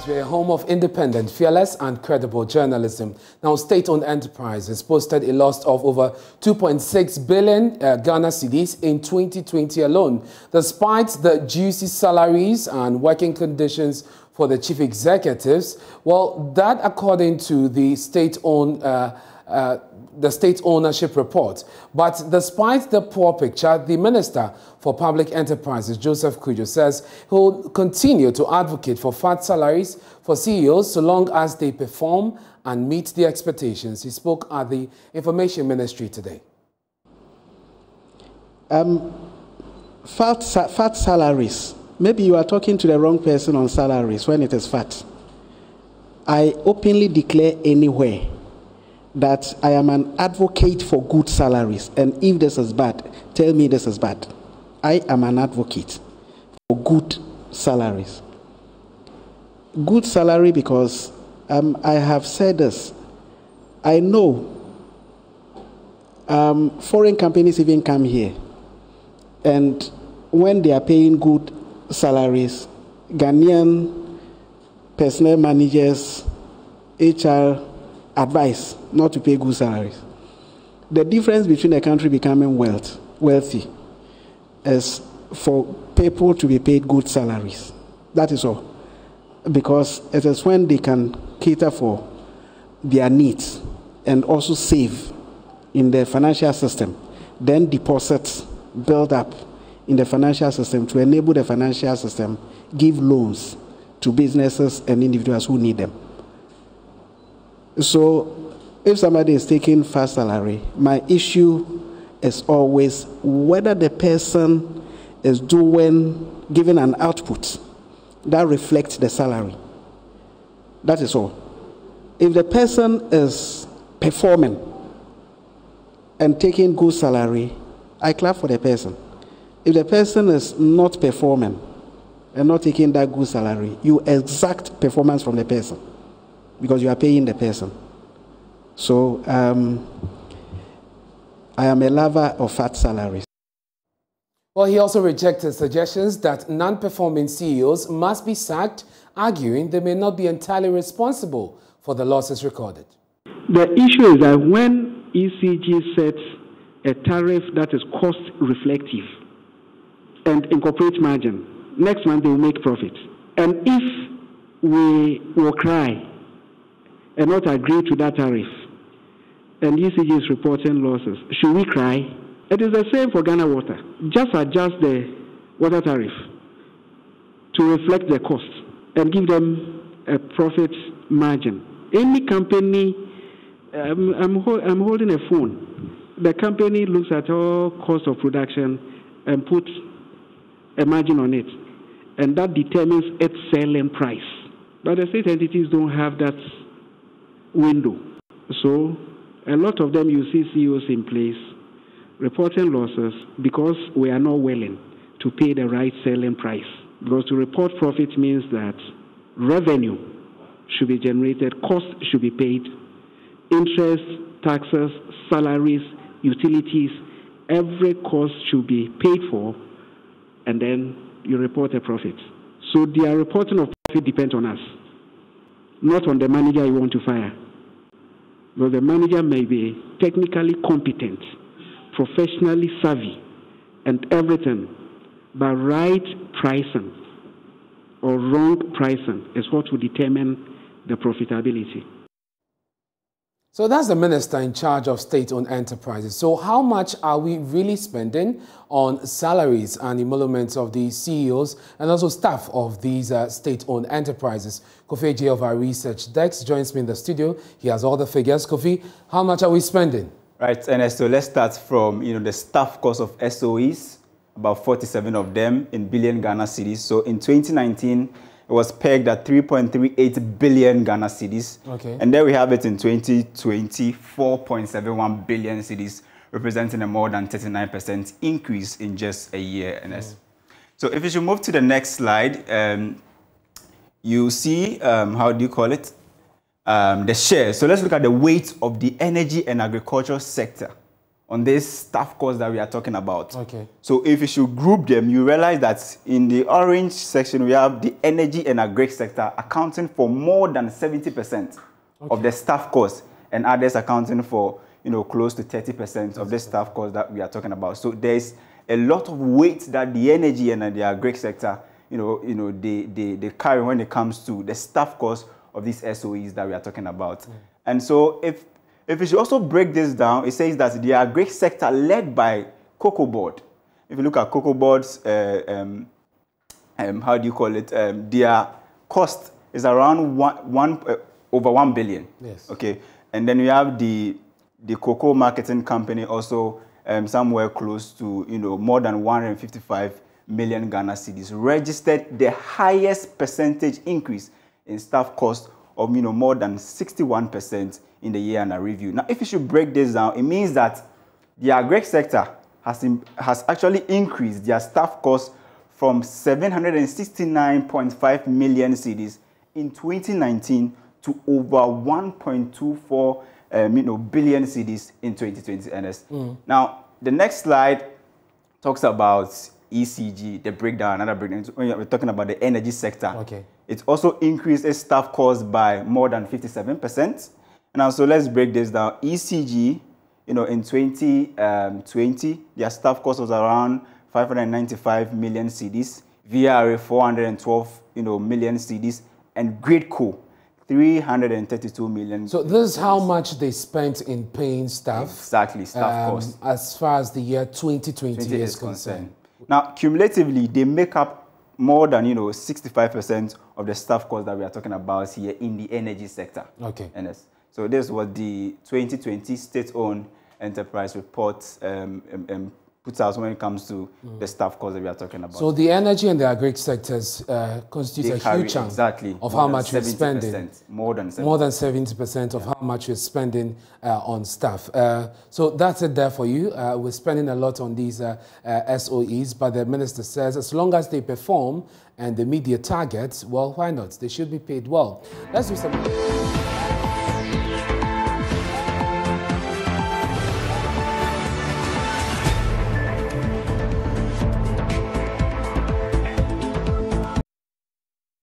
We're a home of independent, fearless and credible journalism. Now, state-owned enterprises posted a loss of over 2.6 billion Ghana cedis in 2020 alone, despite the juicy salaries and working conditions for the chief executives. Well, that according to the state-owned state ownership report. But despite the poor picture, the Minister for Public Enterprises, Joseph Kujo, says he will continue to advocate for fat salaries for CEOs so long as they perform and meet the expectations. He spoke at the Information Ministry today. Fat salaries. Maybe you are talking to the wrong person on salaries when it is fat. I openly declare anywhere that I am an advocate for good salaries, and if this is bad, tell me this is bad. I am an advocate for good salaries. Good salary because I have said this. I know foreign companies even come here, and when they are paying good salaries, Ghanaian personnel managers, HR, advice not to pay good salaries. The difference between a country becoming wealthy is for people to be paid good salaries. That is all. Because it is when they can cater for their needs and also save in the financial system, then deposits build up in the financial system to enable the financial system give loans to businesses and individuals who need them. So if somebody is taking fast salary, my issue is always whether the person is giving an output that reflects the salary. That is all. If the person is performing and taking good salary, I clap for the person. If the person is not performing and not taking that good salary, you exact performance from the person, because you are paying the person. So I am a lover of fat salaries. Well, he also rejected suggestions that non-performing CEOs must be sacked, arguing they may not be entirely responsible for the losses recorded. The issue is that when ECG sets a tariff that is cost reflective and incorporates margin, next month they will make profit. And if we will cry and not agree to that tariff, and ECG is reporting losses, should we cry? It is the same for Ghana Water. Just adjust the water tariff to reflect the cost and give them a profit margin. Any company, I'm holding a phone. The company looks at all cost of production and puts a margin on it, and that determines its selling price. But the state entities don't have that window. So a lot of them, you see CEOs in place reporting losses because we are not willing to pay the right selling price. Because to report profit means that revenue should be generated, cost should be paid, interest, taxes, salaries, utilities, every cost should be paid for, and then you report a profit. So their reporting of profit depends on us, not on the manager you want to fire. Because the manager may be technically competent, professionally savvy, and everything, but right pricing or wrong pricing is what will determine the profitability. So that's the minister in charge of state-owned enterprises. So how much are we really spending on salaries and emoluments of the CEOs and also staff of these state-owned enterprises? Kofi J of our research desk joins me in the studio. He has all the figures. Kofi, how much are we spending? Right, and so let's start from the staff cost of SOEs, about 47 of them in billion Ghana cedis. So in 2019, it was pegged at 3.38 billion Ghana cedis. Okay. And there we have it in 2020, 4.71 billion cedis, representing a more than 39% increase in just a year. So if you should move to the next slide, you see, how do you call it? The share. So let's look at the weight of the energy and agricultural sector on this staff cost that we are talking about. Okay. So if you should group them, you realize that in the orange section, we have the energy and agri sector accounting for more than 70% of the staff cost, and others accounting for, you know, close to 30% of the staff cost that we are talking about. So there's a lot of weight that the energy and the agri sector, they carry when it comes to the staff cost of these SOEs that we are talking about. And so if we should also break this down, it says that the agri sector led by Cocoa Board. If you look at Cocoa Board's, how do you call it? Their cost is around over 1 billion. Yes. Okay. And then we have the cocoa marketing company also somewhere close to, you know, more than 155 million Ghana cedis, registered the highest percentage increase in staff cost of, you know, more than 61% in the year under review. Now, if you should break this down, it means that the agri sector has actually increased their staff cost from 769.5 million cedis in 2019 to over 1.24 billion cedis in 2020. Now, the next slide talks about ECG, the breakdown, another breakdown. When we're talking about the energy sector, okay, it also increased its staff cost by more than 57%. Now, so let's break this down. ECG, you know, in 2020, their staff cost was around 595 million cedis, VRA 412, million cedis, and Gridco 332 million. So this is how much they spent in paying staff. Exactly, staff cost. As far as the year 2020 is concerned. Now, cumulatively, they make up more than 65% of the staff cost that we are talking about here in the energy sector. Okay. So this is what the 2020 state-owned enterprise report puts out when it comes to the staff cost that we are talking about. So the energy and the agri sectors constitute a huge chunk of how much we're spending. More than 70% of how much we're spending on staff. So that's it there for you. We're spending a lot on these SOEs, but the minister says as long as they perform and they meet their targets, well, why not? They should be paid well. Let's do some...